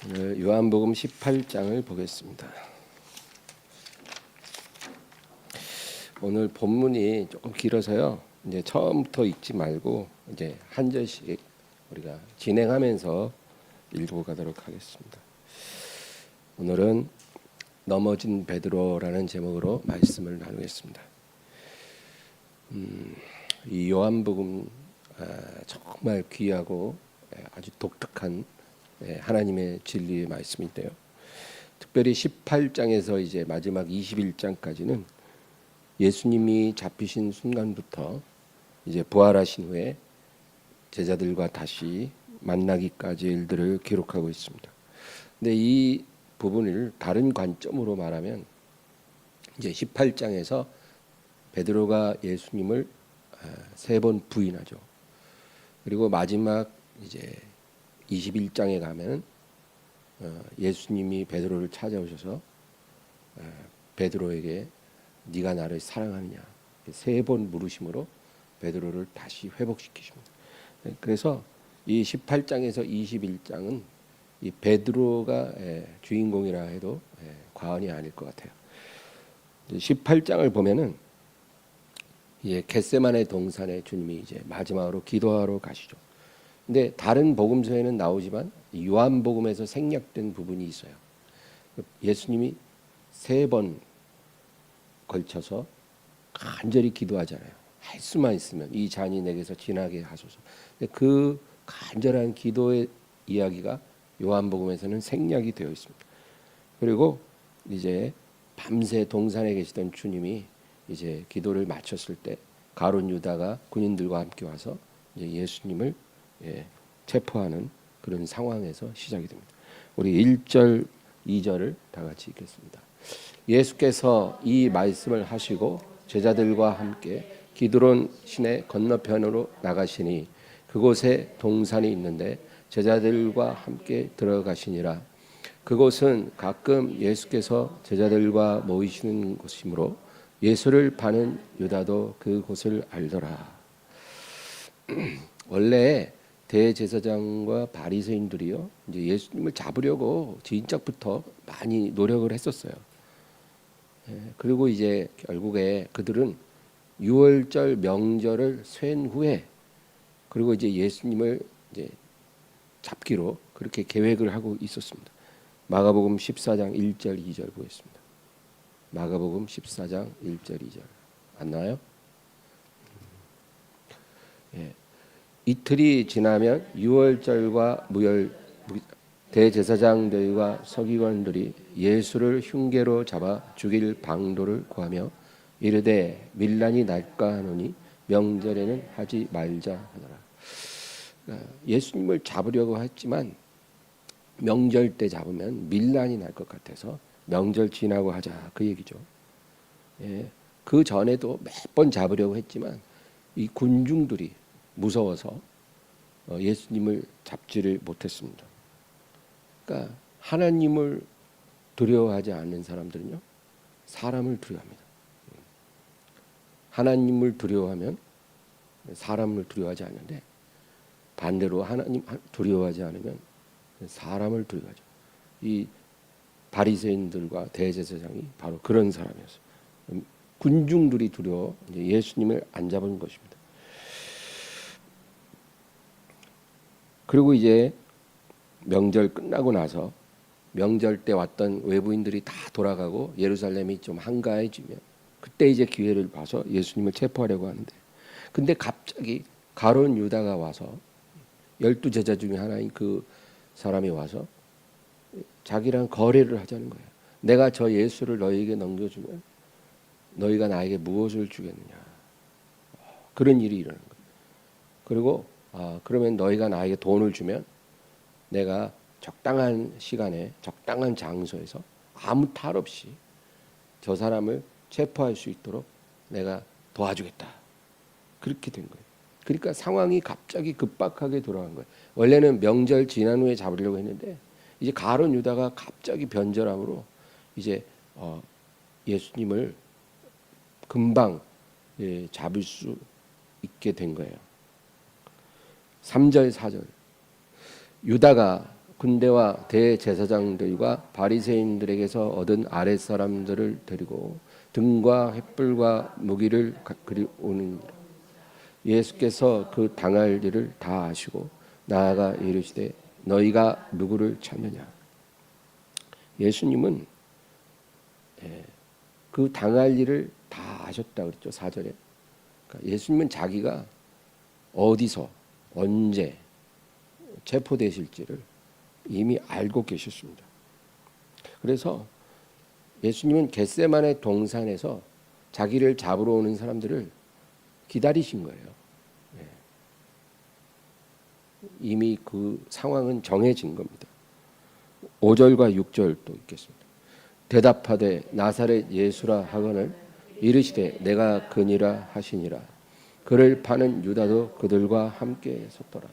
오늘 요한복음 18장을 보겠습니다. 오늘 본문이 조금 길어서요. 이제 처음부터 읽지 말고 이제 한 절씩 우리가 진행하면서 읽어가도록 하겠습니다. 오늘은 넘어진 베드로라는 제목으로 말씀을 나누겠습니다. 이 요한복음 정말 귀하고 아주 독특한 하나님의 진리의 말씀인데요. 특별히 18장에서 이제 마지막 21장까지는 예수님이 잡히신 순간부터 이제 부활하신 후에 제자들과 다시 만나기까지의 일들을 기록하고 있습니다. 근데 이 부분을 다른 관점으로 말하면 이제 18장에서 베드로가 예수님을 3번 부인하죠. 그리고 마지막 이제 21장에 가면 예수님이 베드로를 찾아오셔서 베드로에게 네가 나를 사랑하느냐 3번 물으심으로 베드로를 다시 회복시키십니다. 그래서 이 18장에서 21장은 이 베드로가 주인공이라 해도 과언이 아닐 것 같아요. 18장을 보면은 겟세마네 동산에 주님이 이제 마지막으로 기도하러 가시죠. 근데 다른 복음서에는 나오지만 요한복음에서 생략된 부분이 있어요. 예수님이 3번 걸쳐서 간절히 기도하잖아요. 할 수만 있으면 이 잔이 내게서 지나게 하소서. 그 간절한 기도의 이야기가 요한복음에서는 생략이 되어 있습니다. 그리고 이제 밤새 동산에 계시던 주님이 이제 기도를 마쳤을 때 가룟 유다가 군인들과 함께 와서 이제 예수님을 체포하는 그런 상황에서 시작이 됩니다. 우리 1절, 2절을 다 같이 읽겠습니다. 예수께서 이 말씀을 하시고 제자들과 함께 기드론 시내 건너편으로 나가시니 그곳에 동산이 있는데 제자들과 함께 들어가시니라. 그곳은 가끔 예수께서 제자들과 모이시는 곳이므로 예수를 파는 유다도 그곳을 알더라. 원래 대제사장과 바리새인들이요 이제 예수님을 잡으려고 진작부터 많이 노력을 했었어요. 그리고 이제 결국에 그들은 유월절 명절을 쇠인 후에 그리고 이제 예수님을 이제 잡기로 그렇게 계획을 하고 있었습니다. 마가복음 14장 1절 2절 보겠습니다. 마가복음 14장 1절 2절 안 나와요? 이틀이 지나면 유월절과 무열 대제사장들과 서기관들이 예수를 흉계로 잡아 죽일 방도를 구하며 이르되 밀란이 날까 하노니 명절에는 하지 말자 하더라. 예수님을 잡으려고 했지만 명절 때 잡으면 밀란이 날 것 같아서 명절 지나고 하자 그 얘기죠. 그 전에도 몇 번 잡으려고 했지만 이 군중들이 무서워서 예수님을 잡지를 못했습니다. 그러니까 하나님을 두려워하지 않는 사람들은요 사람을 두려워합니다. 하나님을 두려워하면 사람을 두려워하지 않는데 반대로 하나님 두려워하지 않으면 사람을 두려워하죠. 이 바리새인들과 대제사장이 바로 그런 사람이었어요. 군중들이 두려워 예수님을 안 잡은 것입니다. 그리고 이제 명절 끝나고 나서 명절 때 왔던 외부인들이 다 돌아가고 예루살렘이 좀 한가해지면 그때 이제 기회를 봐서 예수님을 체포하려고 하는데 근데 갑자기 가룟 유다가 와서 12제자 중에 하나인 그 사람이 와서 자기랑 거래를 하자는 거예요. 내가 저 예수를 너희에게 넘겨주면 너희가 나에게 무엇을 주겠느냐. 그런 일이 일어난 거예요. 그리고 그러면 너희가 나에게 돈을 주면 내가 적당한 시간에 적당한 장소에서 아무 탈 없이 저 사람을 체포할 수 있도록 내가 도와주겠다. 그렇게 된 거예요. 그러니까 상황이 갑자기 급박하게 돌아간 거예요. 원래는 명절 지난 후에 잡으려고 했는데 이제 가룟 유다가 갑자기 변절함으로 이제 예수님을 금방 잡을 수 있게 된 거예요. 3절 4절 유다가 군대와 대제사장들과 바리새인들에게서 얻은 아랫사람들을 데리고 등과 횃불과 무기를 그리 오는 예수께서 그 당할 일을 다 아시고 나아가 이르시되 너희가 누구를 찾느냐. 예수님은 그 당할 일을 다 아셨다 그랬죠. 4절에. 그러니까 예수님은 자기가 어디서 언제 체포되실지를 이미 알고 계셨습니다. 그래서 예수님은 겟세마네 동산에서 자기를 잡으러 오는 사람들을 기다리신 거예요. 이미 그 상황은 정해진 겁니다. 5절과 6절도 있겠습니다. 대답하되 나사렛 예수라 하거늘 이르시되 내가 그니라 하시니라. 그를 파는 유다도 그들과 함께 섰더라.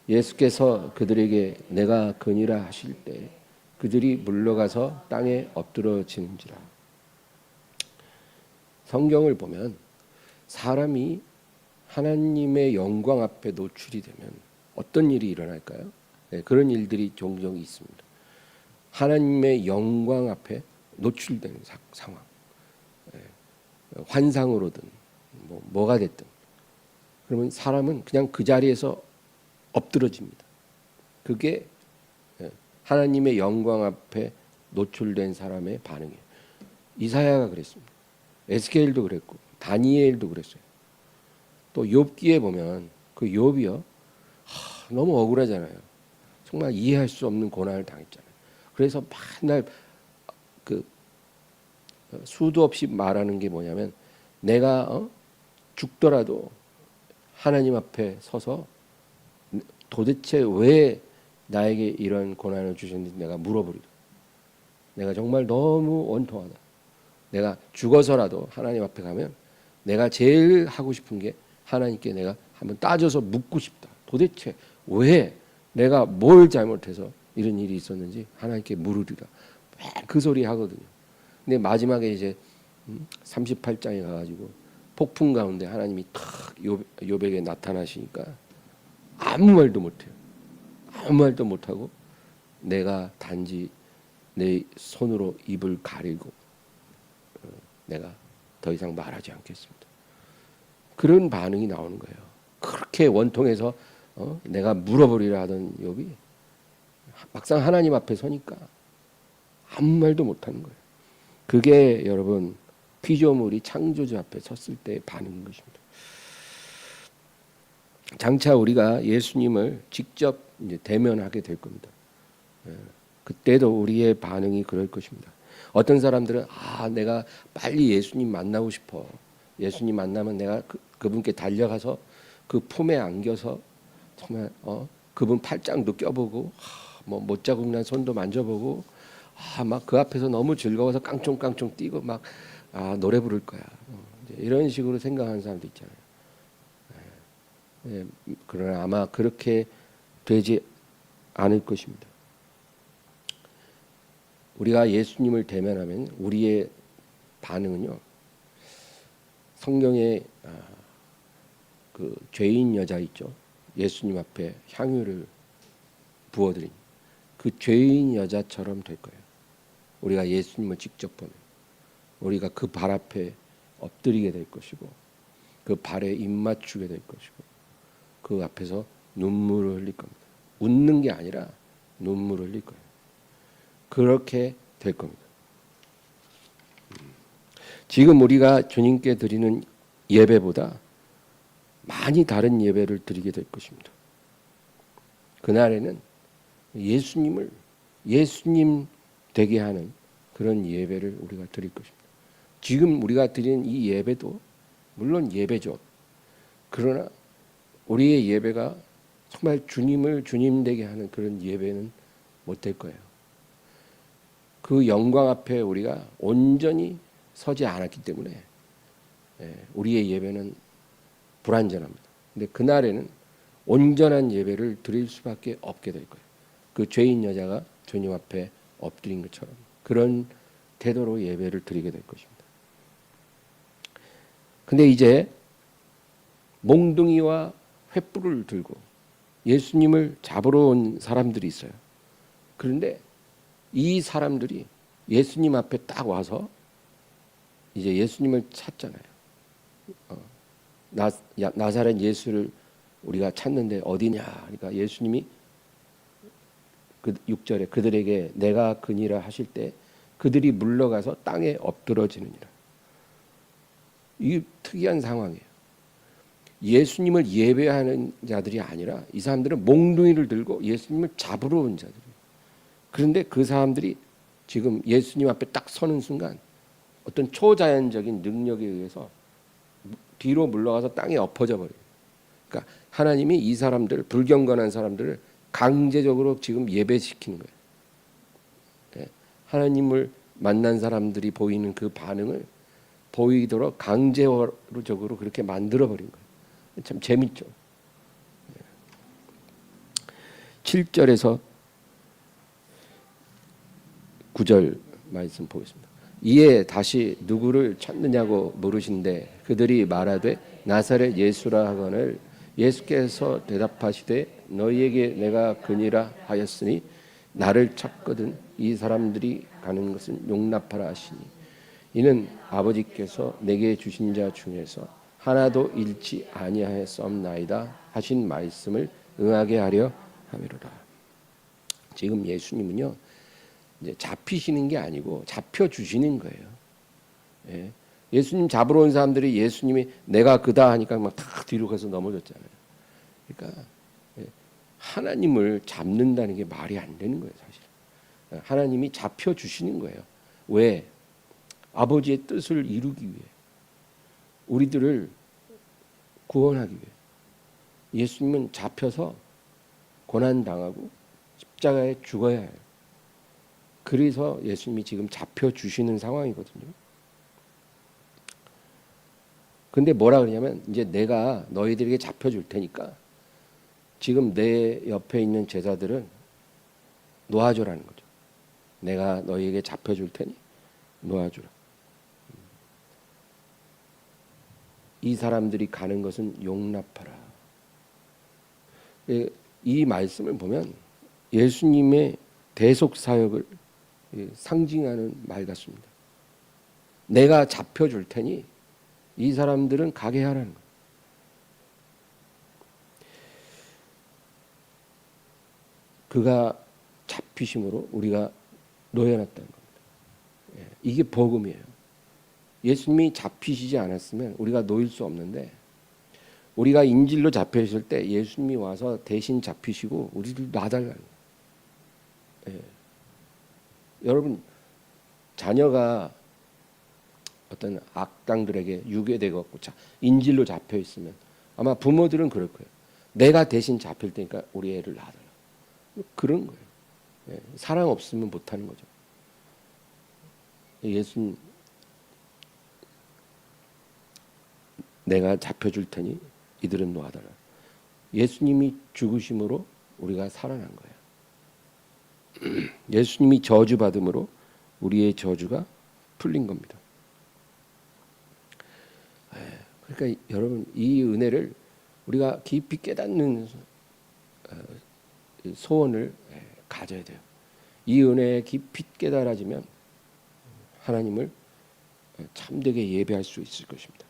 예수께서 그들에게 내가 그니라 하실 때 그들이 물러가서 땅에 엎드러지는지라. 성경을 보면 사람이 하나님의 영광 앞에 노출이 되면 어떤 일이 일어날까요? 그런 일들이 종종 있습니다. 하나님의 영광 앞에 노출되는 상황, 환상으로든 뭐가 됐든, 그러면 사람은 그냥 그 자리에서 엎드러집니다. 그게 하나님의 영광 앞에 노출된 사람의 반응이에요. 이사야가 그랬습니다. 에스겔도 그랬고 다니엘도 그랬어요. 또 욥기에 보면 그 욥이요, 너무 억울하잖아요. 정말 이해할 수 없는 고난을 당했잖아요. 그래서 맨날 그 수도 없이 말하는 게 뭐냐면 내가 죽더라도 하나님 앞에 서서 도대체 왜 나에게 이런 고난을 주셨는지 내가 물어보리라. 내가 정말 너무 원통하다. 내가 죽어서라도 하나님 앞에 가면 내가 제일 하고 싶은 게 하나님께 내가 한번 따져서 묻고 싶다. 도대체 왜 내가 뭘 잘못해서 이런 일이 있었는지 하나님께 물으리라. 그 소리 하거든요. 근데 마지막에 이제 38장에 가가지고 폭풍 가운데 하나님이 탁 욥에게 나타나시니까 아무 말도 못해요. 아무 말도 못하고 내가 단지 내 손으로 입을 가리고 내가 더 이상 말하지 않겠습니다. 그런 반응이 나오는 거예요. 그렇게 원통해서 내가 물어버리라 하던 욥이 막상 하나님 앞에 서니까 아무 말도 못하는 거예요. 그게 여러분 피조물이 창조주 앞에 섰을 때의 반응인 것입니다. 장차 우리가 예수님을 직접 이제 대면하게 될 겁니다. 그때도 우리의 반응이 그럴 것입니다. 어떤 사람들은 내가 빨리 예수님 만나고 싶어. 예수님 만나면 내가 그분께 달려가서 그 품에 안겨서 정말 그분 팔짱도 껴보고 뭐 못자국 난 손도 만져보고 막 그 앞에서 너무 즐거워서 깡총깡총 뛰고 막 노래 부를 거야. 이런 식으로 생각하는 사람도 있잖아요. 그러나 아마 그렇게 되지 않을 것입니다. 우리가 예수님을 대면하면 우리의 반응은요, 성경에 그 죄인 여자 있죠. 예수님 앞에 향유를 부어드린 그 죄인 여자처럼 될 거예요. 우리가 예수님을 직접 보면 우리가 그 발 앞에 엎드리게 될 것이고 그 발에 입 맞추게 될 것이고 그 앞에서 눈물을 흘릴 겁니다. 웃는 게 아니라 눈물을 흘릴 거예요. 그렇게 될 겁니다. 지금 우리가 주님께 드리는 예배보다 많이 다른 예배를 드리게 될 것입니다. 그날에는 예수님을 예수님 되게 하는 그런 예배를 우리가 드릴 것입니다. 지금 우리가 드리는 이 예배도 물론 예배죠. 그러나 우리의 예배가 정말 주님을 주님 되게 하는 그런 예배는 못 될 거예요. 그 영광 앞에 우리가 온전히 서지 않았기 때문에 우리의 예배는 불완전합니다. 근데 그날에는 온전한 예배를 드릴 수밖에 없게 될 거예요. 그 죄인 여자가 주님 앞에 엎드린 것처럼 그런 태도로 예배를 드리게 될 것입니다. 근데 이제 몽둥이와 횃불을 들고 예수님을 잡으러 온 사람들이 있어요. 그런데 이 사람들이 예수님 앞에 딱 와서 이제 예수님을 찾잖아요. 나사렛 예수를 우리가 찾는데 어디냐? 그러니까 예수님이 그 6절에 그들에게 내가 그니라 하실 때 그들이 물러가서 땅에 엎드러지느니라. 이 특이한 상황이에요. 예수님을 예배하는 자들이 아니라 이 사람들은 몽둥이를 들고 예수님을 잡으러 온 자들이에요. 그런데 그 사람들이 지금 예수님 앞에 딱 서는 순간 어떤 초자연적인 능력에 의해서 뒤로 물러가서 땅에 엎어져 버려요. 그러니까 하나님이 이 사람들, 불경건한 사람들을 강제적으로 지금 예배시키는 거예요. 예. 하나님을 만난 사람들이 보이는 그 반응을 보이도록 강제적으로 그렇게 만들어 버린 거예요. 참 재밌죠. 7절에서 9절 말씀 보겠습니다. 이에 다시 누구를 찾느냐고 물으신데 그들이 말하되 나사렛 예수라 하거늘 예수께서 대답하시되 너희에게 내가 그니라 하였으니 나를 찾거든 이 사람들이 가는 것은 용납하라 하시니 이는 아버지께서 내게 주신 자 중에서 하나도 잃지 아니하였사옵나이다 하신 말씀을 응하게 하려 함이로라. 지금 예수님은요 이제 잡히시는 게 아니고 잡혀 주시는 거예요. 예. 예수님 잡으러 온 사람들이 예수님이 내가 그다 하니까 막 다 뒤로 가서 넘어졌잖아요. 그러니까 하나님을 잡는다는 게 말이 안 되는 거예요, 사실. 하나님이 잡혀 주시는 거예요. 왜? 아버지의 뜻을 이루기 위해, 우리들을 구원하기 위해. 예수님은 잡혀서 고난 당하고 십자가에 죽어야 해요. 그래서 예수님이 지금 잡혀 주시는 상황이거든요. 근데 뭐라 그러냐면 이제 내가 너희들에게 잡혀 줄 테니까 지금 내 옆에 있는 제자들은 놓아줘라는 거죠. 내가 너희에게 잡혀 줄 테니 놓아주라. 이 사람들이 가는 것은 용납하라. 이 말씀을 보면 예수님의 대속 사역을 상징하는 말 같습니다. 내가 잡혀 줄 테니 이 사람들은 가게 하라는 거예요. 그가 잡히심으로 우리가 놓여놨다는 겁니다. 이게 복음이에요. 예수님이 잡히시지 않았으면 우리가 놓일 수 없는데 우리가 인질로 잡혀 있을 때 예수님이 와서 대신 잡히시고 우리를 놔달라는 거예요. 여러분 자녀가 어떤 악당들에게 유괴되고 인질로 잡혀 있으면 아마 부모들은 그럴 거예요. 내가 대신 잡힐 테니까 우리 애를 놔달라. 그런 거예요. 사랑 없으면 못하는 거죠. 예수님 내가 잡혀줄 테니 이들은 놓아달라. 예수님이 죽으심으로 우리가 살아난 거예요. 예수님이 저주받음으로 우리의 저주가 풀린 겁니다. 그러니까 여러분 이 은혜를 우리가 깊이 깨닫는 소원을 가져야 돼요. 이 은혜에 깊이 깨달아지면 하나님을 참되게 예배할 수 있을 것입니다.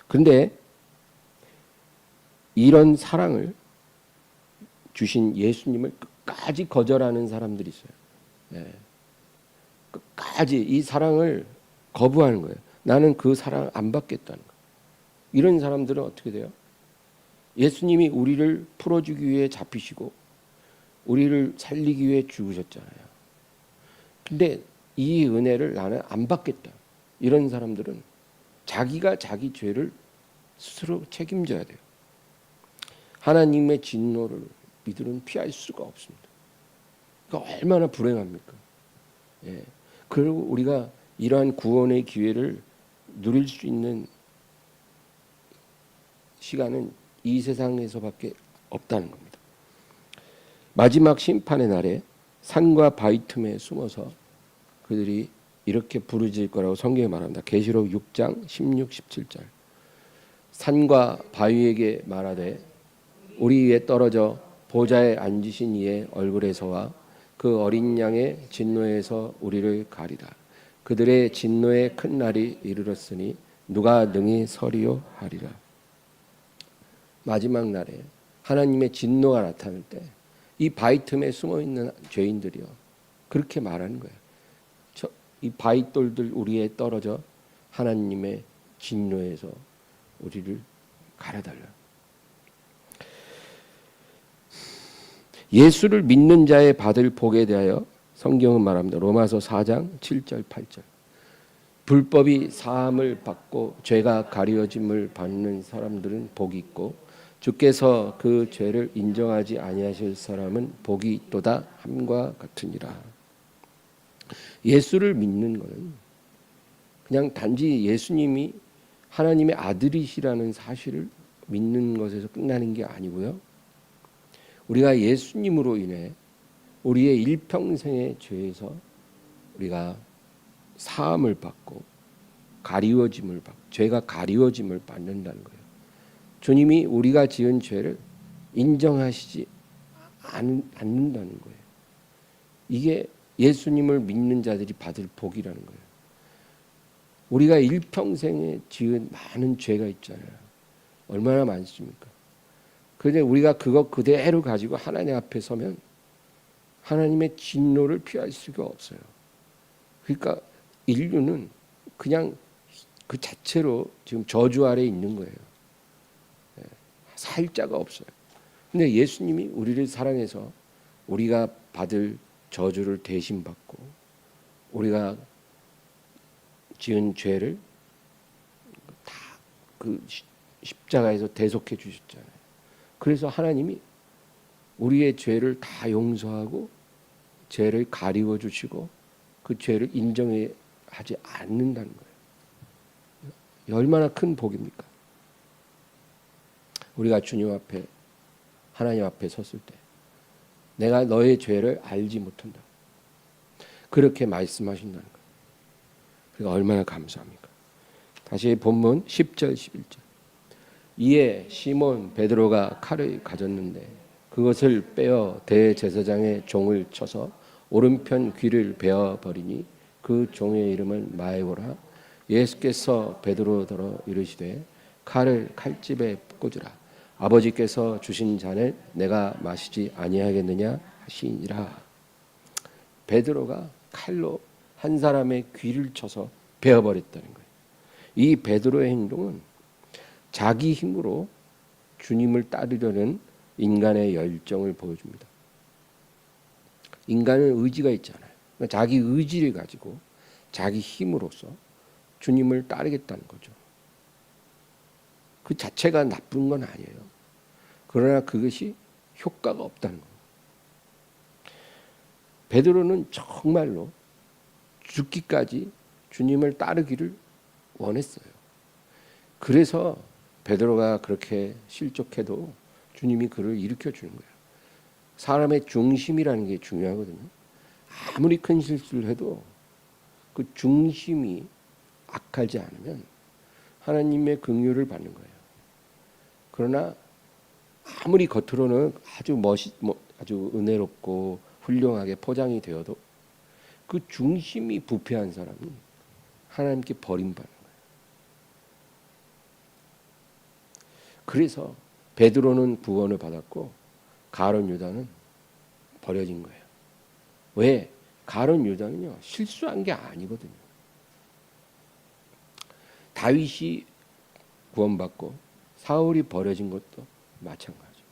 그런데 이런 사랑을 주신 예수님을 끝까지 거절하는 사람들이 있어요. 끝까지 이 사랑을 거부하는 거예요. 나는 그 사랑 안 받겠다는 거예요. 이런 사람들은 어떻게 돼요? 예수님이 우리를 풀어주기 위해 잡히시고 우리를 살리기 위해 죽으셨잖아요. 근데 이 은혜를 나는 안 받겠다. 이런 사람들은 자기가 자기 죄를 스스로 책임져야 돼요. 하나님의 진노를 이들은 피할 수가 없습니다. 그러니까 얼마나 불행합니까? 그리고 우리가 이러한 구원의 기회를 누릴 수 있는 시간은 이 세상에서밖에 없다는 겁니다. 마지막 심판의 날에 산과 바위 틈에 숨어서 그들이 이렇게 부르짖을 거라고 성경에 말합니다. 계시록 6장 16, 17절. 산과 바위에게 말하되 우리 위에 떨어져 보좌에 앉으신 이의 얼굴에서와 그 어린 양의 진노에서 우리를 가리라. 그들의 진노의 큰 날이 이르렀으니 누가 능히 서리요 하리라. 마지막 날에 하나님의 진노가 나타날 때 이 바위 틈에 숨어 있는 죄인들이요 그렇게 말하는 거예요. 이 바위돌들 우리에 떨어져 하나님의 진노에서 우리를 가려달라. 예수를 믿는 자의 받을 복에 대하여 성경은 말합니다. 로마서 4장 7절 8절. 불법이 사함을 받고 죄가 가리워짐을 받는 사람들은 복이 있고 주께서 그 죄를 인정하지 아니하실 사람은 복이 있도다 함과 같으니라. 예수를 믿는 것은 그냥 단지 예수님이 하나님의 아들이시라는 사실을 믿는 것에서 끝나는 게 아니고요. 우리가 예수님으로 인해 우리의 일평생의 죄에서 우리가 사함을 받고 가리워짐을 받고 죄가 가리워짐을 받는다는 거예요. 주님이 우리가 지은 죄를 인정하시지 않는다는 거예요. 이게 예수님을 믿는 자들이 받을 복이라는 거예요. 우리가 일평생에 지은 많은 죄가 있잖아요. 얼마나 많습니까? 그런데 우리가 그거 그대로 가지고 하나님 앞에 서면 하나님의 진노를 피할 수가 없어요. 그러니까 인류는 그냥 그 자체로 지금 저주 아래에 있는 거예요. 살 자가 없어요. 근데 예수님이 우리를 사랑해서 우리가 받을 저주를 대신 받고 우리가 지은 죄를 다 그 십자가에서 대속해 주셨잖아요. 그래서 하나님이 우리의 죄를 다 용서하고 죄를 가리워 주시고 그 죄를 인정하지 않는다는 거예요. 얼마나 큰 복입니까? 우리가 주님 앞에 하나님 앞에 섰을 때 내가 너의 죄를 알지 못한다. 그렇게 말씀하신다는 거예요. 그러니까 얼마나 감사합니까? 다시 본문 10절 11절. 이에 시몬 베드로가 칼을 가졌는데 그것을 빼어 대제사장의 종을 쳐서 오른편 귀를 베어 버리니 그 종의 이름은 마에오라. 예수께서 베드로더러 이르시되 칼을 칼집에 꽂으라. 아버지께서 주신 잔을 내가 마시지 아니하겠느냐 하시니라. 베드로가 칼로 한 사람의 귀를 쳐서 베어버렸다는 거예요. 이 베드로의 행동은 자기 힘으로 주님을 따르려는 인간의 열정을 보여줍니다. 인간은 의지가 있잖아요. 그러니까 자기 의지를 가지고 자기 힘으로써 주님을 따르겠다는 거죠. 그 자체가 나쁜 건 아니에요. 그러나 그것이 효과가 없다는 거예요. 베드로는 정말로 죽기까지 주님을 따르기를 원했어요. 그래서 베드로가 그렇게 실족해도 주님이 그를 일으켜 주는 거예요. 사람의 중심이라는 게 중요하거든요. 아무리 큰 실수를 해도 그 중심이 악하지 않으면 하나님의 긍휼을 받는 거예요. 그러나 아무리 겉으로는 아주 은혜롭고 훌륭하게 포장이 되어도 그 중심이 부패한 사람은 하나님께 버림받는 거예요. 그래서 베드로는 구원을 받았고 가룟 유다는 버려진 거예요. 왜? 가룟 유다는요 실수한 게 아니거든요. 다윗이 구원받고 사울이 버려진 것도 마찬가지죠.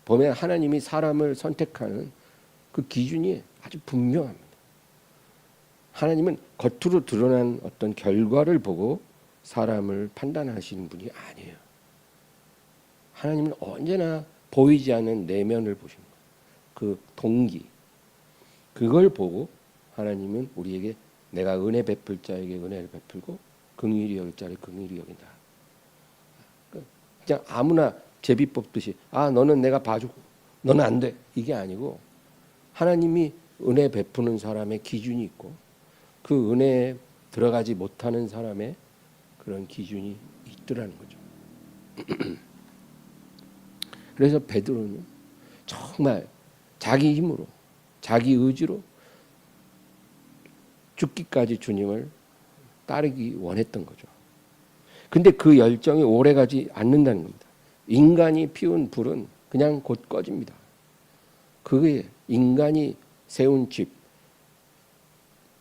보면 하나님이 사람을 선택하는 그 기준이 아주 분명합니다. 하나님은 겉으로 드러난 어떤 결과를 보고 사람을 판단하시는 분이 아니에요. 하나님은 언제나 보이지 않는 내면을 보시는 거예요. 그 동기. 그걸 보고 하나님은 우리에게 내가 은혜 베풀 자에게 은혜를 베풀고 긍휼히 여길 자를 긍휼히 여긴다. 그냥 아무나 제비 뽑듯이 너는 내가 봐주고 너는 안 돼. 이게 아니고 하나님이 은혜 베푸는 사람의 기준이 있고 그 은혜에 들어가지 못하는 사람의 그런 기준이 있더라는 거죠. 그래서 베드로는 정말 자기 힘으로, 자기 의지로 죽기까지 주님을 따르기 원했던 거죠. 근데 그 열정이 오래가지 않는다는 겁니다. 인간이 피운 불은 그냥 곧 꺼집니다. 그게 인간이 세운 집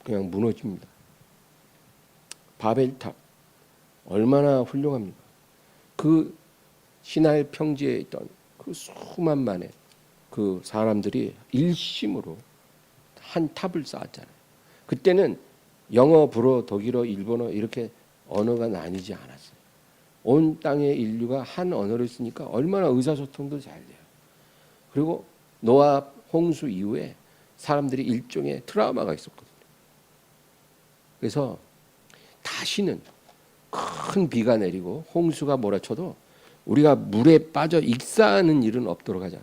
그냥 무너집니다. 바벨탑 얼마나 훌륭합니까? 그 시나이 평지에 있던 그 수만만의 그 사람들이 일심으로 한 탑을 쌓았잖아요. 그때는 영어, 불어, 독일어, 일본어 이렇게 언어가 나뉘지 않았어요. 온 땅의 인류가 한 언어를 쓰니까 얼마나 의사소통도 잘 돼요. 그리고 노아 홍수 이후에 사람들이 일종의 트라우마가 있었거든요. 그래서 다시는 큰 비가 내리고 홍수가 몰아쳐도 우리가 물에 빠져 익사하는 일은 없도록 하자.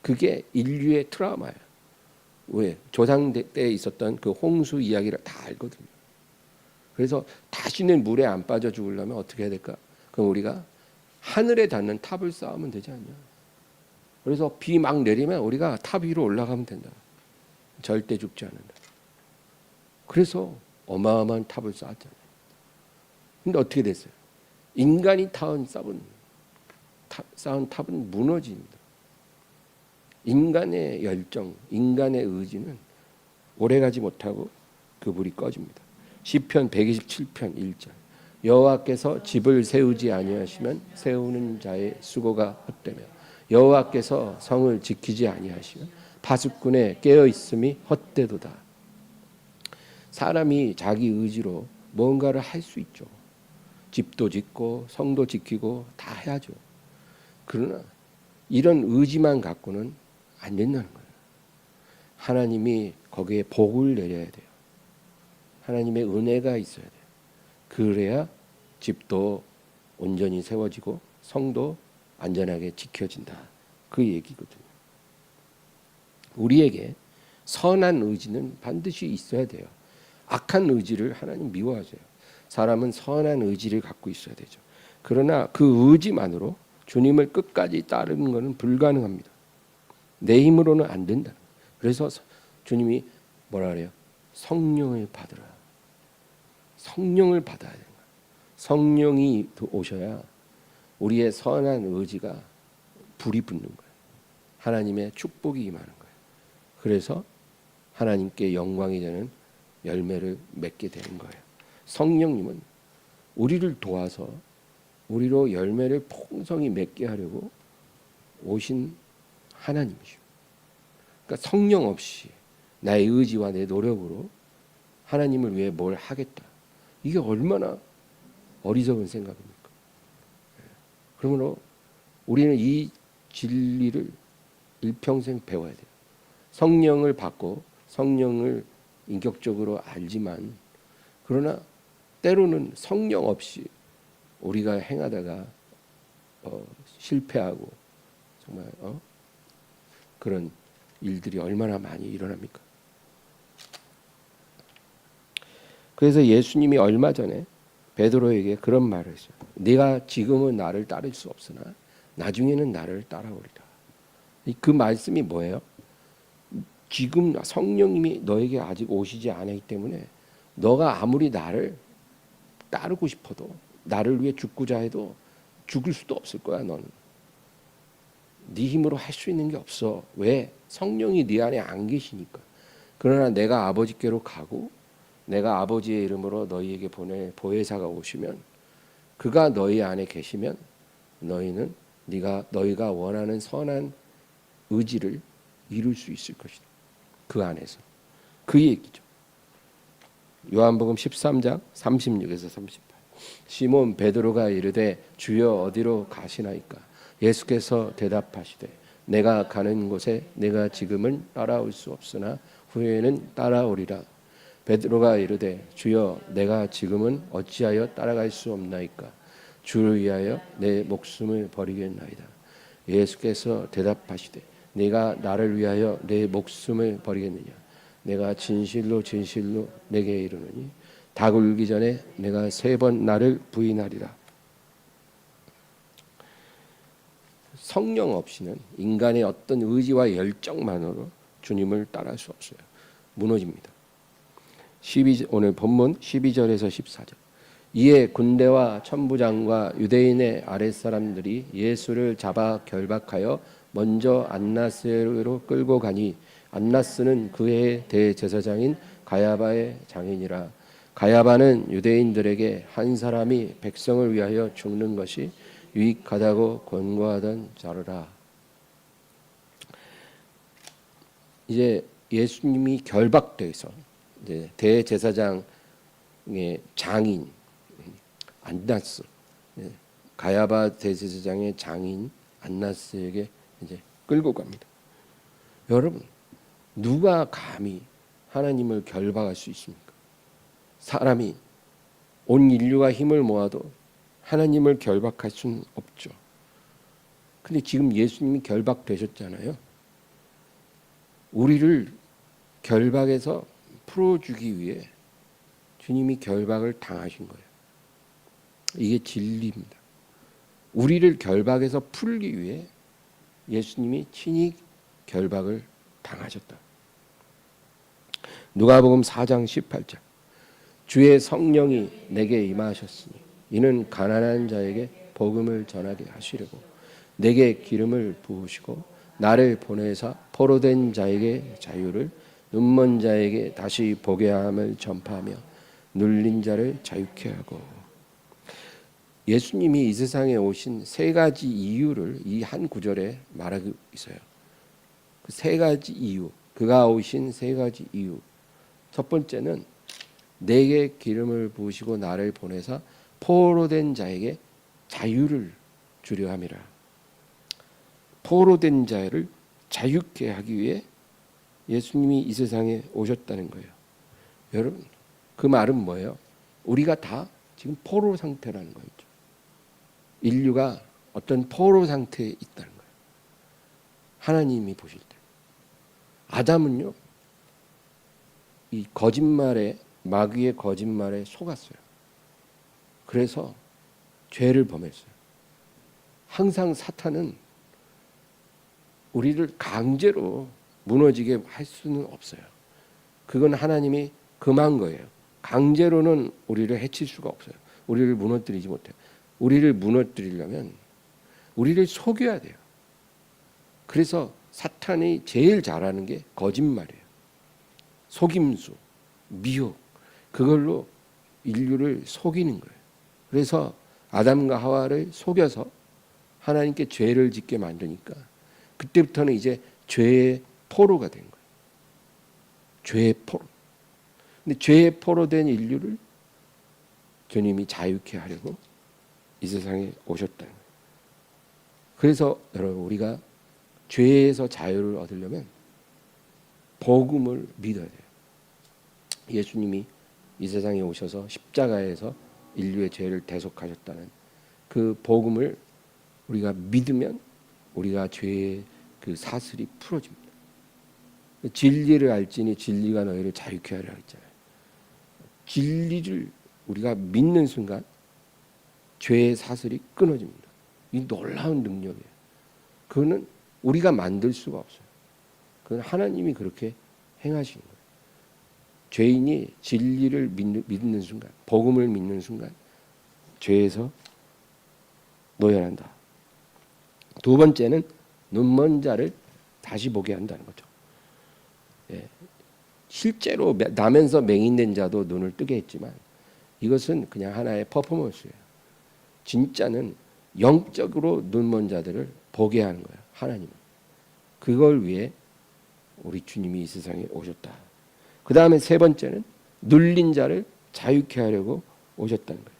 그게 인류의 트라우마예요. 왜? 조상 때 있었던 그 홍수 이야기를 다 알거든요. 그래서 다시는 물에 안 빠져 죽으려면 어떻게 해야 될까? 그럼 우리가 하늘에 닿는 탑을 쌓으면 되지 않냐? 그래서 비 막 내리면 우리가 탑 위로 올라가면 된다. 절대 죽지 않는다. 그래서 어마어마한 탑을 쌓았잖아요. 근데 어떻게 됐어요? 인간이 쌓은 탑은 무너집니다. 인간의 열정, 인간의 의지는 오래가지 못하고 그 불이 꺼집니다. 시편 127편 1절 여호와께서 집을 세우지 아니하시면 세우는 자의 수고가 헛되며 여호와께서 성을 지키지 아니하시면 파수꾼의 깨어있음이 헛되도다. 사람이 자기 의지로 뭔가를 할 수 있죠. 집도 짓고 성도 지키고 다 해야죠. 그러나 이런 의지만 갖고는 안 된다는 거예요. 하나님이 거기에 복을 내려야 돼요. 하나님의 은혜가 있어야 돼요. 그래야 집도 온전히 세워지고 성도 안전하게 지켜진다. 그 얘기거든요. 우리에게 선한 의지는 반드시 있어야 돼요. 악한 의지를 하나님 미워하세요. 사람은 선한 의지를 갖고 있어야 되죠. 그러나 그 의지만으로 주님을 끝까지 따르는 것은 불가능합니다. 내 힘으로는 안 된다. 그래서 주님이 뭐라 그래요? 성령을 받으라. 성령을 받아야 된다. 성령이 오셔야 우리의 선한 의지가 불이 붙는 거예요. 하나님의 축복이 임하는 거예요. 그래서 하나님께 영광이 되는 열매를 맺게 되는 거예요. 성령님은 우리를 도와서 우리로 열매를 풍성히 맺게 하려고 오신 하나님이죠. 그러니까 성령 없이 나의 의지와 내 노력으로 하나님을 위해 뭘 하겠다. 이게 얼마나 어리석은 생각입니까? 그러므로 우리는 이 진리를 일평생 배워야 돼요. 성령을 받고 성령을 인격적으로 알지만 그러나 때로는 성령 없이 우리가 행하다가 실패하고 정말 그런 일들이 얼마나 많이 일어납니까? 그래서 예수님이 얼마 전에 베드로에게 그런 말을 했어요. 네가 지금은 나를 따를 수 없으나 나중에는 나를 따라오리라. 그 말씀이 뭐예요? 지금 성령님이 너에게 아직 오시지 않았기 때문에 너가 아무리 나를 따르고 싶어도 나를 위해 죽고자 해도 죽을 수도 없을 거야. 너는 네 힘으로 할 수 있는 게 없어. 왜? 성령이 네 안에 안 계시니까. 그러나 내가 아버지께로 가고 내가 아버지의 이름으로 너희에게 보낼 보혜사가 오시면 그가 너희 안에 계시면 너희는 너희가 원하는 선한 의지를 이룰 수 있을 것이다. 그 안에서. 그 얘기죠. 요한복음 13장 36에서 38. 시몬 베드로가 이르되 주여 어디로 가시나이까? 예수께서 대답하시되 내가 가는 곳에 내가 지금은 따라올 수 없으나 후에는 따라오리라. 베드로가 이르되 주여 내가 지금은 어찌하여 따라갈 수 없나이까? 주를 위하여 내 목숨을 버리겠나이다. 예수께서 대답하시되 네가 나를 위하여 내 목숨을 버리겠느냐? 내가 진실로 진실로 내게 이르노니 닭 울기 전에 내가 3번 나를 부인하리라. 성령 없이는 인간의 어떤 의지와 열정만으로 주님을 따라할 수 없어요. 무너집니다. 오늘 본문 12절에서 14절. 이에 군대와 천부장과 유대인의 아랫사람들이 예수를 잡아 결박하여 먼저 안나스로 끌고 가니 안나스는 그의 대제사장인 가야바의 장인이라. 가야바는 유대인들에게 한 사람이 백성을 위하여 죽는 것이 유익하다고 권고하던 자르라. 이제 예수님이 결박돼서 이제 대제사장의 장인 안나스, 가야바 대제사장의 장인 안나스에게 이제 끌고 갑니다. 여러분, 누가 감히 하나님을 결박할 수 있습니까? 사람이 온 인류가 힘을 모아도 하나님을 결박할 수는 없죠. 근데 지금 예수님이 결박되셨잖아요. 우리를 결박에서 풀어주기 위해 주님이 결박을 당하신 거예요. 이게 진리입니다. 우리를 결박에서 풀기 위해 예수님이 친히 결박을 당하셨다. 누가복음 4장 18절. 주의 성령이 내게 임하셨으니 이는 가난한 자에게 복음을 전하게 하시려고 내게 기름을 부으시고 나를 보내사 포로된 자에게 자유를, 눈먼 자에게 다시 보게 함을 전파하며 눌린 자를 자유케 하고. 예수님이 이 세상에 오신 세 가지 이유를 이 한 구절에 말하고 있어요. 그 세 가지 이유, 그가 오신 세 가지 이유. 첫 번째는 내게 기름을 부으시고 나를 보내사 포로된 자에게 자유를 주려 함이라. 포로된 자를 자유케 하기 위해 예수님이 이 세상에 오셨다는 거예요. 여러분, 그 말은 뭐예요? 우리가 다 지금 포로 상태라는 거죠. 인류가 어떤 포로 상태에 있다는 거예요. 하나님이 보실 때. 아담은요, 이 거짓말에, 마귀의 거짓말에 속았어요. 그래서 죄를 범했어요. 항상 사탄은 우리를 강제로 무너지게 할 수는 없어요. 그건 하나님이 금한 거예요. 강제로는 우리를 해칠 수가 없어요. 우리를 무너뜨리지 못해요. 우리를 무너뜨리려면 우리를 속여야 돼요. 그래서 사탄이 제일 잘하는 게 거짓말이에요. 속임수, 미혹, 그걸로 인류를 속이는 거예요. 그래서 아담과 하와를 속여서 하나님께 죄를 짓게 만드니까 그때부터는 이제 죄의 포로가 된 거예요. 죄의 포로. 근데 죄의 포로 된 인류를 주님이 자유케 하려고 이 세상에 오셨다는 거예요. 그래서 여러분, 우리가 죄에서 자유를 얻으려면 복음을 믿어야 돼요. 예수님이 이 세상에 오셔서 십자가에서 인류의 죄를 대속하셨다는 그 복음을 우리가 믿으면 우리가 죄의 그 사슬이 풀어집니다. 진리를 알지니 진리가 너희를 자유케 하리라 했잖아요. 진리를 우리가 믿는 순간 죄의 사슬이 끊어집니다. 이 놀라운 능력이에요. 그거는 우리가 만들 수가 없어요. 그건 하나님이 그렇게 행하신 거예요. 죄인이 진리를 믿는 순간, 복음을 믿는 순간 죄에서 노연한다. 두 번째는 눈먼 자를 다시 보게 한다는 거죠. 예. 실제로 나면서 맹인된 자도 눈을 뜨게 했지만 이것은 그냥 하나의 퍼포먼스예요. 진짜는 영적으로 눈먼 자들을 보게 하는 거예요. 하나님은. 그걸 위해 우리 주님이 이 세상에 오셨다. 그 다음에 세 번째는 눌린 자를 자유케 하려고 오셨다는 거예요.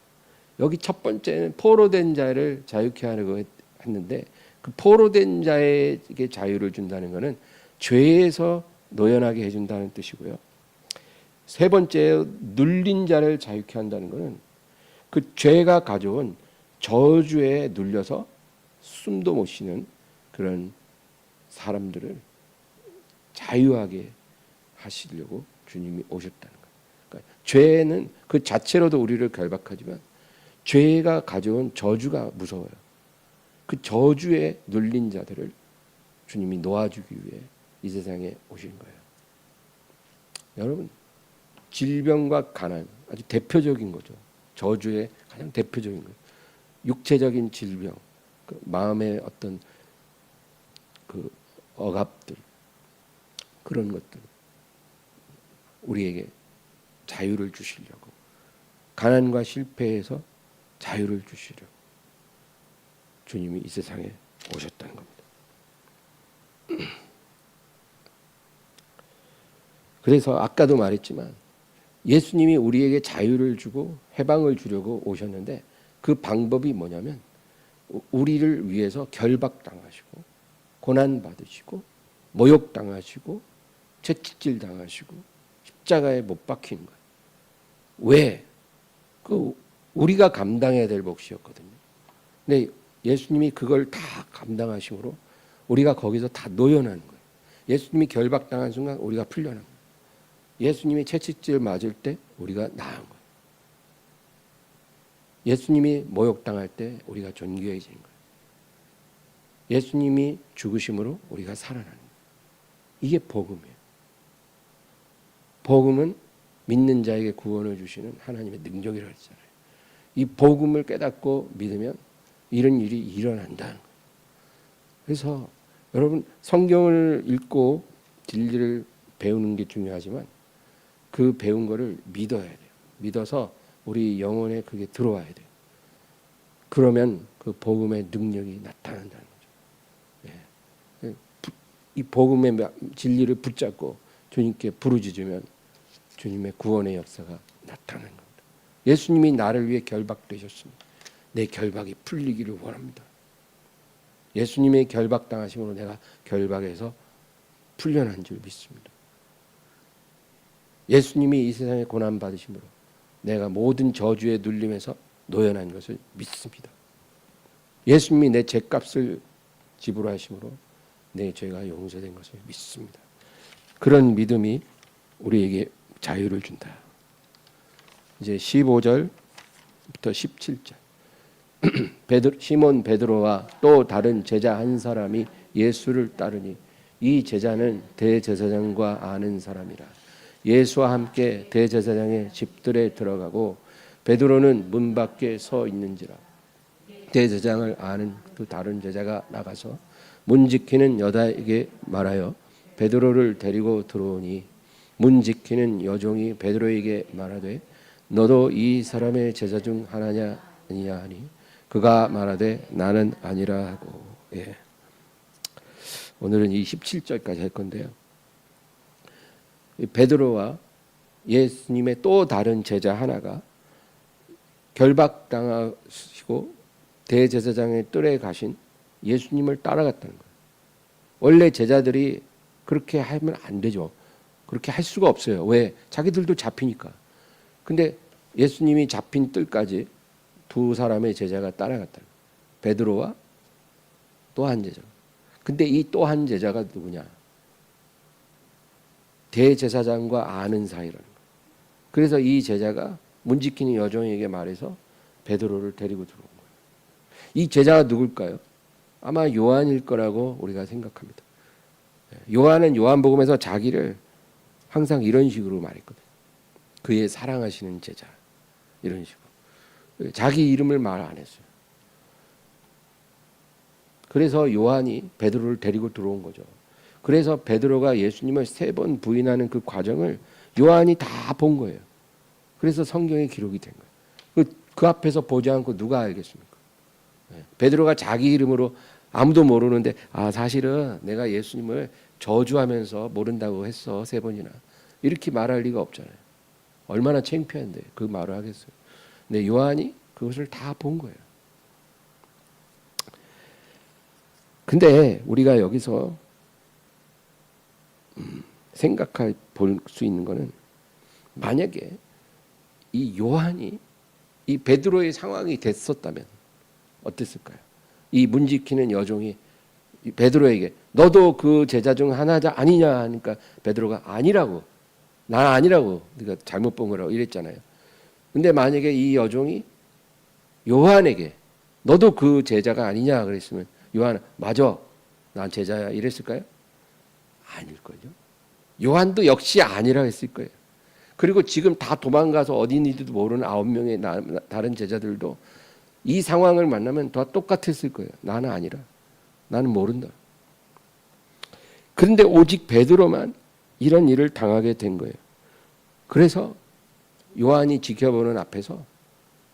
여기 첫 번째는 포로된 자를 자유케 하려고 했는데 그 포로된 자에게 자유를 준다는 것은 죄에서 노연하게 해준다는 뜻이고요. 세 번째 눌린 자를 자유케 한다는 것은 그 죄가 가져온 저주에 눌려서 숨도 못 쉬는 그런 사람들을 자유하게 하시려고 주님이 오셨다는 거예요. 그러니까 죄는 그 자체로도 우리를 결박하지만 죄가 가져온 저주가 무서워요. 그 저주에 눌린 자들을 주님이 놓아주기 위해 이 세상에 오신 거예요. 여러분, 질병과 가난 아주 대표적인 거죠. 저주의 가장 대표적인 거예요. 육체적인 질병, 그 마음의 어떤 그 억압들, 그런 것들, 우리에게 자유를 주시려고, 가난과 실패에서 자유를 주시려고 주님이 이 세상에 오셨다는 겁니다. 그래서 아까도 말했지만 예수님이 우리에게 자유를 주고 해방을 주려고 오셨는데, 그 방법이 뭐냐면 우리를 위해서 결박당하시고 고난받으시고 모욕당하시고 채찍질 당하시고 십자가에 못 박힌 거예요. 왜? 그 우리가 감당해야 될 몫이었거든요. 근데 예수님이 그걸 다 감당하심으로 우리가 거기서 다 노연하는 거예요. 예수님이 결박당한 순간 우리가 풀려난 거예요. 예수님이 채찍질 맞을 때 우리가 나은 거예요. 예수님이 모욕당할 때 우리가 존귀해진 거예요. 예수님이 죽으심으로 우리가 살아나는 거예요. 이게 복음이에요. 복음은 믿는 자에게 구원을 주시는 하나님의 능력이라고 했잖아요. 이 복음을 깨닫고 믿으면 이런 일이 일어난다는 거예요. 그래서 여러분, 성경을 읽고 진리를 배우는 게 중요하지만 그 배운 거를 믿어야 돼요. 믿어서 우리 영혼에 그게 들어와야 돼요. 그러면 그 복음의 능력이 나타난다는 거죠. 예. 이 복음의 진리를 붙잡고 주님께 부르짖으면 주님의 구원의 역사가 나타나는 겁니다. 예수님이 나를 위해 결박되셨습니다. 내 결박이 풀리기를 원합니다. 예수님의 결박당하심으로 내가 결박에서 풀려난 줄 믿습니다. 예수님이 이 세상에 고난받으심으로 내가 모든 저주의 눌림에서 노연한 것을 믿습니다. 예수님이 내 죄값을 지불하심으로 내 죄가 용서된 것을 믿습니다. 그런 믿음이 우리에게 자유를 준다. 이제 15절부터 17절. 시몬 베드로와 또 다른 제자 한 사람이 예수를 따르니 이 제자는 대제사장과 아는 사람이라. 예수와 함께 대제사장의 집들에 들어가고 베드로는 문 밖에 서 있는지라. 대제사장을 아는 그 다른 제자가 나가서 문 지키는 여자에게 말하여 베드로를 데리고 들어오니 문 지키는 여종이 베드로에게 말하되 너도 이 사람의 제자 중 하나냐 아니냐 하니 그가 말하되 나는 아니라 하고. 예. 오늘은 이 17절까지 할 건데요. 베드로와 예수님의 또 다른 제자 하나가 결박당하시고 대제사장의 뜰에 가신 예수님을 따라갔다는 거예요. 원래 제자들이 그렇게 하면 안 되죠. 그렇게 할 수가 없어요. 왜? 자기들도 잡히니까. 근데 예수님이 잡힌 뜰까지 두 사람의 제자가 따라갔다. 베드로와 또 한 제자. 근데 이 또 한 제자가 누구냐? 대제사장과 아는 사이라는 거예요. 그래서 이 제자가 문 지키는 여종에게 말해서 베드로를 데리고 들어온 거예요. 이 제자가 누굴까요? 아마 요한일 거라고 우리가 생각합니다. 요한은 요한복음에서 자기를 항상 이런 식으로 말했거든요. 그의 사랑하시는 제자, 이런 식으로. 자기 이름을 말 안 했어요. 그래서 요한이 베드로를 데리고 들어온 거죠. 그래서 베드로가 예수님을 3번 부인하는 그 과정을 요한이 다 본 거예요. 그래서 성경에 기록이 된 거예요. 그 앞에서 보지 않고 누가 알겠습니까? 베드로가 자기 이름으로 아무도 모르는데 사실은 내가 예수님을 저주하면서 모른다고 했어 3번이나 이렇게 말할 리가 없잖아요. 얼마나 창피한데 그 말을 하겠어요. 근데 요한이 그것을 다 본 거예요. 근데 우리가 여기서 생각할 볼 수 있는 거는 만약에 이 요한이 이 베드로의 상황이 됐었다면 어땠을까요? 이 문 지키는 여종이 베드로에게 너도 그 제자 중 하나자 아니냐 하니까 베드로가 아니라고, 나 아니라고, 네가 잘못 본 거라고 이랬잖아요. 근데 만약에 이 여종이 요한에게 너도 그 제자가 아니냐 그랬으면 요한 맞아, 난 제자야 이랬을까요? 아닐걸요. 요한도 역시 아니라 했을 거예요. 그리고 지금 다 도망가서 어디 있는지도 모르는 9명의 다른 제자들도 이 상황을 만나면 다 똑같았을 거예요. 나는 아니라, 나는 모른다. 그런데 오직 베드로만 이런 일을 당하게 된 거예요. 그래서 요한이 지켜보는 앞에서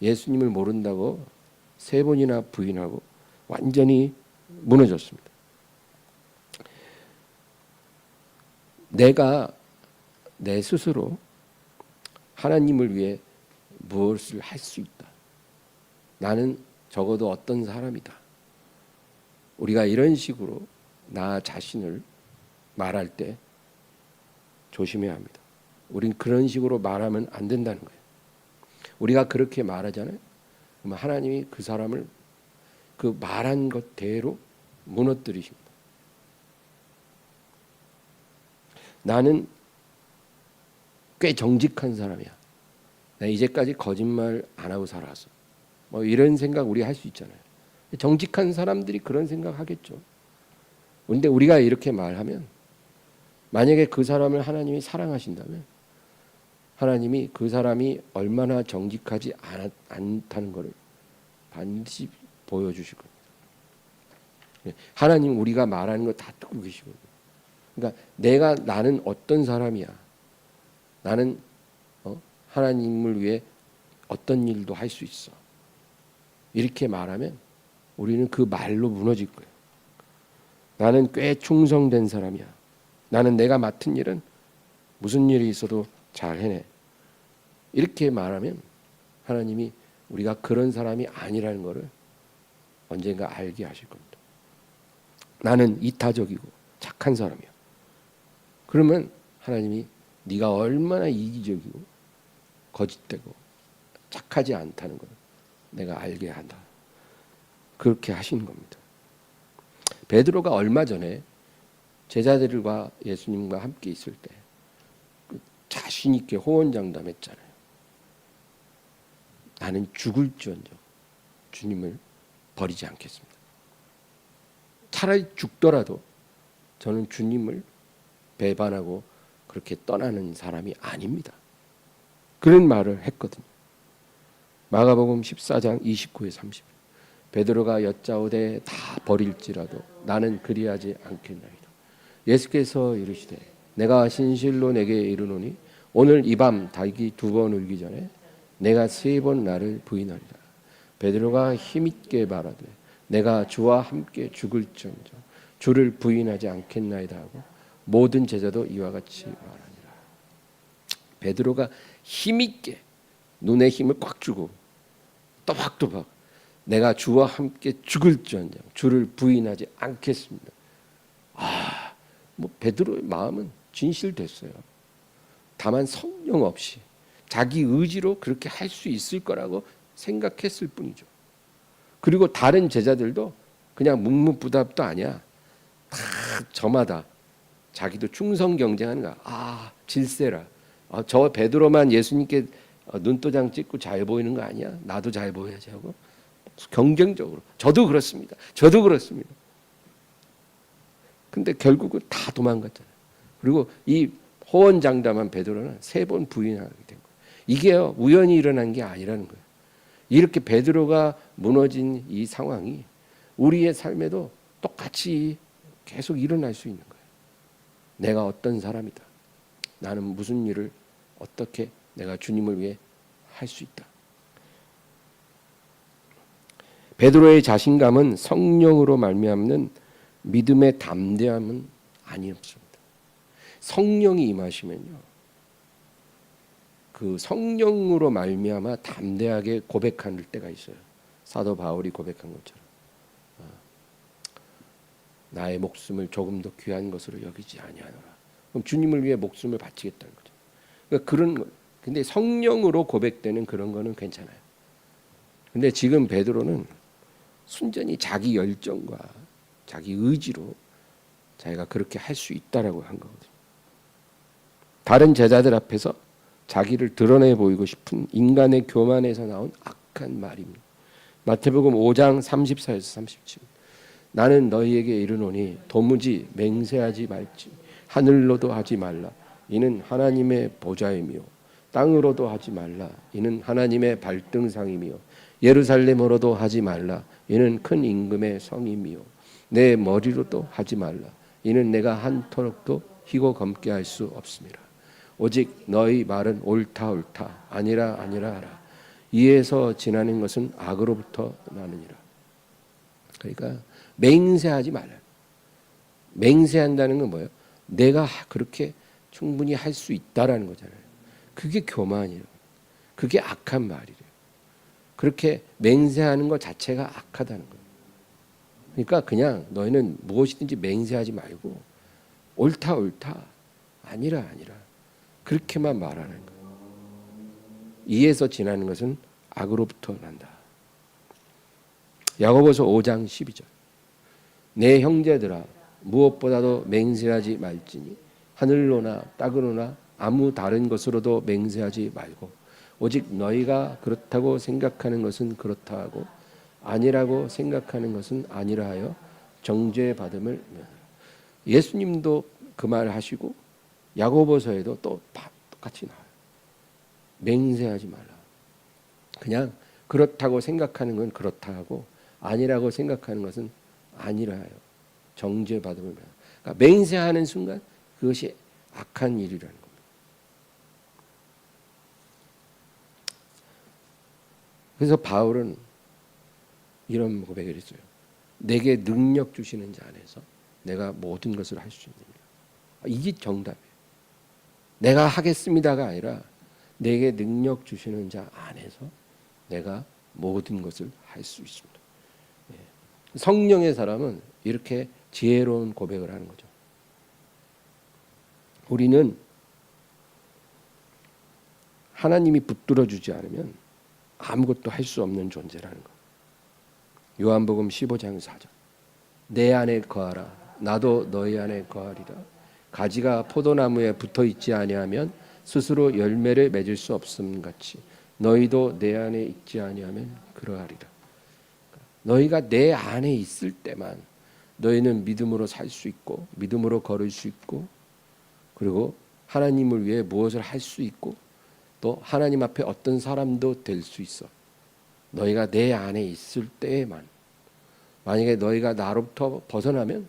예수님을 모른다고 3번이나 부인하고 완전히 무너졌습니다. 내가 내 스스로 하나님을 위해 무엇을 할 수 있다. 나는 적어도 어떤 사람이다. 우리가 이런 식으로 나 자신을 말할 때 조심해야 합니다. 우린 그런 식으로 말하면 안 된다는 거예요. 우리가 그렇게 말하잖아요. 그러면 하나님이 그 사람을 그 말한 것대로 무너뜨리십니다. 나는 꽤 정직한 사람이야. 나 이제까지 거짓말 안 하고 살아왔어. 뭐 이런 생각 우리 할 수 있잖아요. 정직한 사람들이 그런 생각 하겠죠. 그런데 우리가 이렇게 말하면 만약에 그 사람을 하나님이 사랑하신다면 하나님이 그 사람이 얼마나 정직하지 않다는 것을 반드시 보여주실 겁니다. 하나님 우리가 말하는 거 다 듣고 계시거든요. 그러니까 나는 어떤 사람이야. 나는 하나님을 위해 어떤 일도 할 수 있어. 이렇게 말하면 우리는 그 말로 무너질 거예요. 나는 꽤 충성된 사람이야. 나는 내가 맡은 일은 무슨 일이 있어도 잘 해내. 이렇게 말하면 하나님이 우리가 그런 사람이 아니라는 것을 언젠가 알게 하실 겁니다. 나는 이타적이고 착한 사람이야. 그러면 하나님이 네가 얼마나 이기적이고 거짓되고 착하지 않다는 것을 내가 알게 한다. 그렇게 하시는 겁니다. 베드로가 얼마 전에 제자들과 예수님과 함께 있을 때 자신 있게 호언장담했잖아요. 나는 죽을지언정 주님을 버리지 않겠습니다. 차라리 죽더라도 저는 주님을 배반하고 그렇게 떠나는 사람이 아닙니다. 그런 말을 했거든요. 마가복음 14장 29에 30. 베드로가 여짜오되 다 버릴지라도 나는 그리하지 않겠나이다. 예수께서 이르시되 내가 진실로 내게 이르노니 오늘 이 밤 닭이 2번 울기 전에 내가 3번 나를 부인하리라. 베드로가 힘있게 말하되 내가 주와 함께 죽을지언정 주를 부인하지 않겠나이다 하고 모든 제자도 이와 같이 말하니라. 베드로가 힘있게 눈에 힘을 꽉 주고 또박또박 내가 주와 함께 죽을지언정 주를 부인하지 않겠습니다. 베드로의 마음은 진실됐어요. 다만 성령 없이 자기 의지로 그렇게 할 수 있을 거라고 생각했을 뿐이죠. 그리고 다른 제자들도 그냥 묵묵부답도 아니야. 다 저마다 자기도 충성 경쟁하는 거야. 질세라. 저 베드로만 예수님께 눈도장 찍고 잘 보이는 거 아니야? 나도 잘 보여야지 하고 경쟁적으로. 저도 그렇습니다. 저도 그렇습니다. 근데 결국은 다 도망갔잖아요. 그리고 이 호언장담한 베드로는 3번 부인하게 된 거예요. 이게 우연히 일어난 게 아니라는 거예요. 이렇게 베드로가 무너진 이 상황이 우리의 삶에도 똑같이 계속 일어날 수 있는 거예요. 내가 어떤 사람이다. 나는 무슨 일을 어떻게 내가 주님을 위해 할 수 있다. 베드로의 자신감은 성령으로 말미암는 믿음의 담대함은 아니었습니다. 성령이 임하시면요, 그 성령으로 말미암아 담대하게 고백할 때가 있어요. 사도 바울이 고백한 것처럼 나의 목숨을 조금 더 귀한 것으로 여기지 아니하노라. 그럼 주님을 위해 목숨을 바치겠다는 거죠. 그러니까 근데 성령으로 고백되는 그런 거는 괜찮아요. 근데 지금 베드로는 순전히 자기 열정과 자기 의지로 자기가 그렇게 할 수 있다라고 한 거거든요. 다른 제자들 앞에서 자기를 드러내 보이고 싶은 인간의 교만에서 나온 악한 말입니다. 마태복음 5장 34에서 37. 나는 너희에게 이르노니 도무지 맹세하지 말지 하늘로도 하지 말라 이는 하나님의 보좌이며 땅으로도 하지 말라 이는 하나님의 발등상이며 예루살렘으로도 하지 말라 이는 큰 임금의 성이며 내 머리로도 하지 말라 이는 내가 한토록도 희고 검게 할 수 없음이라. 오직 너희 말은 옳다 옳다 아니라 아니라 하라. 이에서 지나는 것은 악으로부터 나느니라. 그러니까 맹세하지 말라. 맹세한다는 건 뭐예요? 내가 그렇게 충분히 할 수 있다라는 거잖아요. 그게 교만이에요. 그게 악한 말이래요. 그렇게 맹세하는 것 자체가 악하다는 거예요. 그러니까 그냥 너희는 무엇이든지 맹세하지 말고 옳다 옳다 아니라 아니라 그렇게만 말하는 거예요. 이에서 지나는 것은 악으로부터 난다. 야고보서 5장 12절. 내 형제들아 무엇보다도 맹세하지 말지니 하늘로나 땅으로나 아무 다른 것으로도 맹세하지 말고 오직 너희가 그렇다고 생각하는 것은 그렇다 하고 아니라고 생각하는 것은 아니라 하여 정죄받음을 면하라. 예수님도 그 말 하시고 야고보서에도 또 똑같이 나와요. 맹세하지 말라. 그냥 그렇다고 생각하는 건 그렇다 하고 아니라고 생각하는 것은 아니라 하여 정죄받음을 면하라. 그러니까 맹세하는 순간 그것이 악한 일이라는 겁니다. 그래서 바울은 이런 고백을 했어요. 내게 능력 주시는 자 안에서 내가 모든 것을 할 수 있느니라. 이게 정답이에요. 내가 하겠습니다가 아니라 내게 능력 주시는 자 안에서 내가 모든 것을 할 수 있습니다. 성령의 사람은 이렇게 지혜로운 고백을 하는 거죠. 우리는 하나님이 붙들어 주지 않으면 아무것도 할 수 없는 존재라는 거. 요한복음 15장 4절. 내 안에 거하라 나도 너희 안에 거하리라. 가지가 포도나무에 붙어 있지 아니하면 스스로 열매를 맺을 수 없음 같이 너희도 내 안에 있지 아니하면 그러하리라. 너희가 내 안에 있을 때만 너희는 믿음으로 살 수 있고 믿음으로 걸을 수 있고 그리고 하나님을 위해 무엇을 할 수 있고 또 하나님 앞에 어떤 사람도 될 수 있어. 너희가 내 안에 있을 때에만. 만약에 너희가 나로부터 벗어나면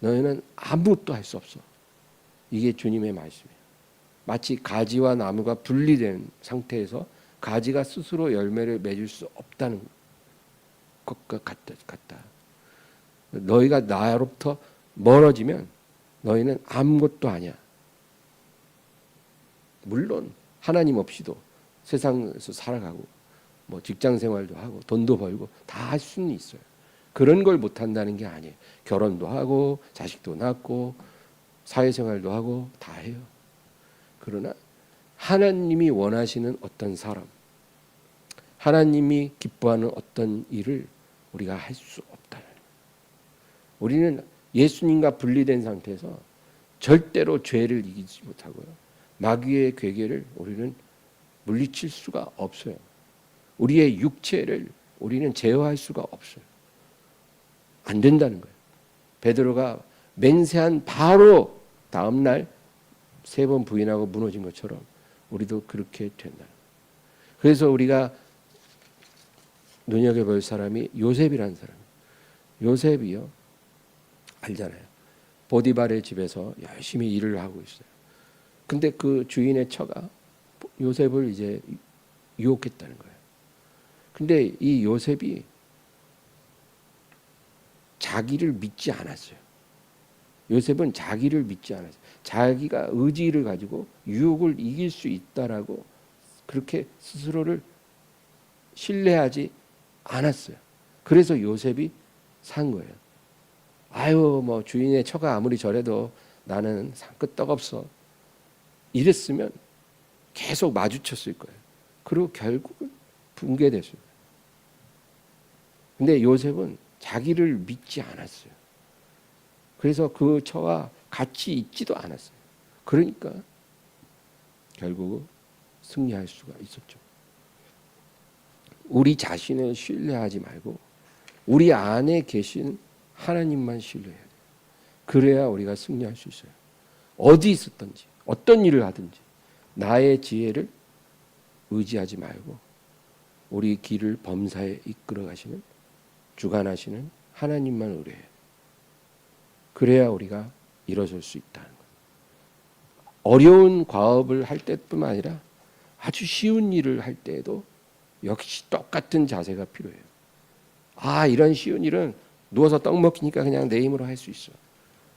너희는 아무것도 할 수 없어. 이게 주님의 말씀이에요. 마치 가지와 나무가 분리된 상태에서 가지가 스스로 열매를 맺을 수 없다는 것과 같다. 너희가 나로부터 멀어지면 너희는 아무것도 아니야. 물론 하나님 없이도 세상에서 살아가고 뭐 직장 생활도 하고 돈도 벌고 다 할 수는 있어요. 그런 걸 못한다는 게 아니에요. 결혼도 하고 자식도 낳고 사회생활도 하고 다 해요. 그러나 하나님이 원하시는 어떤 사람, 하나님이 기뻐하는 어떤 일을 우리가 할 수 없다는 거예요. 우리는 예수님과 분리된 상태에서 절대로 죄를 이기지 못하고요. 마귀의 괴계를 우리는 물리칠 수가 없어요. 우리의 육체를 우리는 제어할 수가 없어요. 안 된다는 거예요. 베드로가 맹세한 바로 다음 날 3번 부인하고 무너진 것처럼 우리도 그렇게 된다는 거예요. 그래서 우리가 눈여겨볼 사람이 요셉이라는 사람이에요. 요셉이요. 알잖아요. 보디발의 집에서 열심히 일을 하고 있어요. 근데 그 주인의 처가 요셉을 이제 유혹했다는 거예요. 근데 이 요셉이 자기를 믿지 않았어요. 요셉은 자기를 믿지 않았어요. 자기가 의지를 가지고 유혹을 이길 수 있다라고 그렇게 스스로를 신뢰하지 않았어요. 그래서 요셉이 산 거예요. 아유 뭐 주인의 처가 아무리 저래도 나는 산끝떡 없어. 이랬으면 계속 마주쳤을 거예요. 그리고 결국은 붕괴됐어요. 근데 요셉은 자기를 믿지 않았어요. 그래서 그 처와 같이 있지도 않았어요. 그러니까 결국 승리할 수가 있었죠. 우리 자신을 신뢰하지 말고 우리 안에 계신 하나님만 신뢰해야 돼요. 그래야 우리가 승리할 수 있어요. 어디 있었든지 어떤 일을 하든지 나의 지혜를 의지하지 말고 우리 길을 범사에 이끌어 가시는 주관하시는 하나님만 의뢰해요. 그래야 우리가 일어설 수 있다는 거예요. 어려운 과업을 할 때뿐만 아니라 아주 쉬운 일을 할 때에도 역시 똑같은 자세가 필요해요. 아, 이런 쉬운 일은 누워서 떡 먹히니까 그냥 내 힘으로 할 수 있어.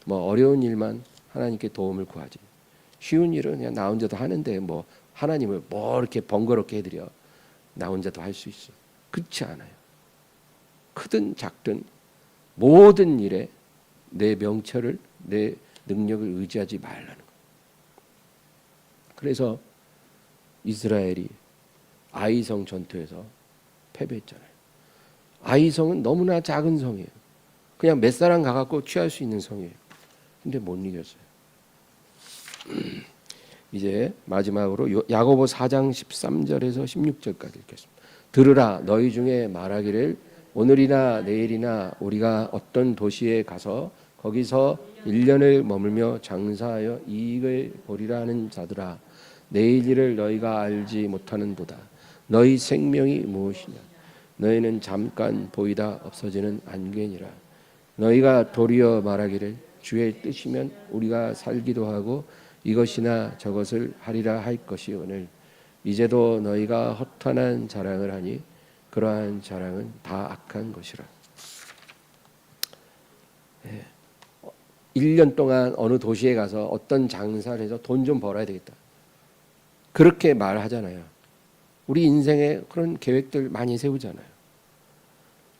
뭐 어려운 일만 하나님께 도움을 구하지. 쉬운 일은 그냥 나 혼자도 하는데 뭐 하나님을 뭐 이렇게 번거롭게 해드려. 나 혼자도 할 수 있어. 그렇지 않아요. 크든 작든 모든 일에 내 명철을, 내 능력을 의지하지 말라는 거예요. 그래서 이스라엘이 아이성 전투에서 패배했잖아요. 아이성은 너무나 작은 성이에요. 그냥 몇 사람 가갖고 취할 수 있는 성이에요. 근데 못 이겼어요. 이제 마지막으로 야고보 4장 13절에서 16절까지 읽겠습니다. 들으라, 너희 중에 말하기를 오늘이나 내일이나 우리가 어떤 도시에 가서 거기서 1년을 머물며 장사하여 이익을 보리라 하는 자들아, 내일 일을 너희가 알지 못하는도다. 너희 생명이 무엇이냐? 너희는 잠깐 보이다 없어지는 안개니라. 너희가 도리어 말하기를 주의 뜻이면 우리가 살기도 하고 이것이나 저것을 하리라 할 것이오늘 이제도 너희가 허탄한 자랑을 하니 그러한 자랑은 다 악한 것이라. 1년 동안 어느 도시에 가서 어떤 장사를 해서 돈 좀 벌어야 되겠다. 그렇게 말하잖아요. 우리 인생에 그런 계획들 많이 세우잖아요.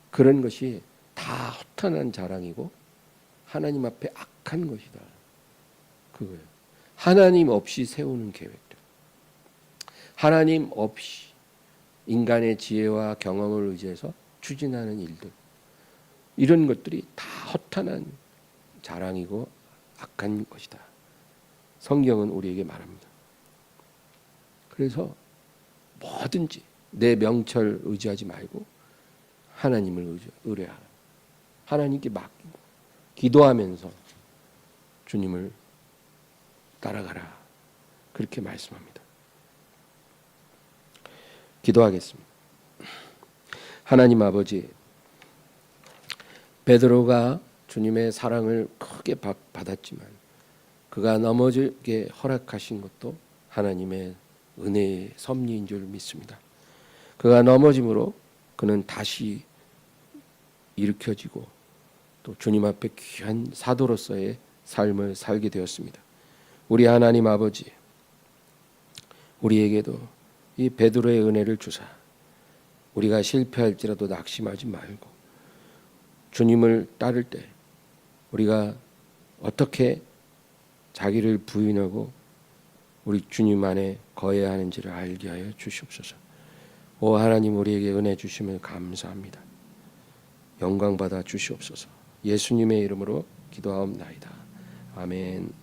그런 것이 다 허탄한 자랑이고 하나님 앞에 악한 것이다. 그거예요. 하나님 없이 세우는 계획들, 하나님 없이 인간의 지혜와 경험을 의지해서 추진하는 일들, 이런 것들이 다 허탄한 자랑이고 악한 것이다. 성경은 우리에게 말합니다. 그래서 뭐든지 내 명철 의지하지 말고 하나님을 의뢰하라. 하나님께 맡기고 기도하면서 주님을 따라가라. 그렇게 말씀합니다. 기도하겠습니다. 하나님 아버지, 베드로가 주님의 사랑을 크게 받았지만 그가 넘어지게 허락하신 것도 하나님의 은혜의 섭리인 줄 믿습니다. 그가 넘어짐으로 그는 다시 일으켜지고 또 주님 앞에 귀한 사도로서의 삶을 살게 되었습니다. 우리 하나님 아버지, 우리에게도 이 베드로의 은혜를 주사 우리가 실패할지라도 낙심하지 말고 주님을 따를 때 우리가 어떻게 자기를 부인하고 우리 주님 안에 거해야 하는지를 알게 하여 주시옵소서. 오 하나님, 우리에게 은혜 주심을 감사합니다. 영광 받아 주시옵소서. 예수님의 이름으로 기도하옵나이다. 아멘.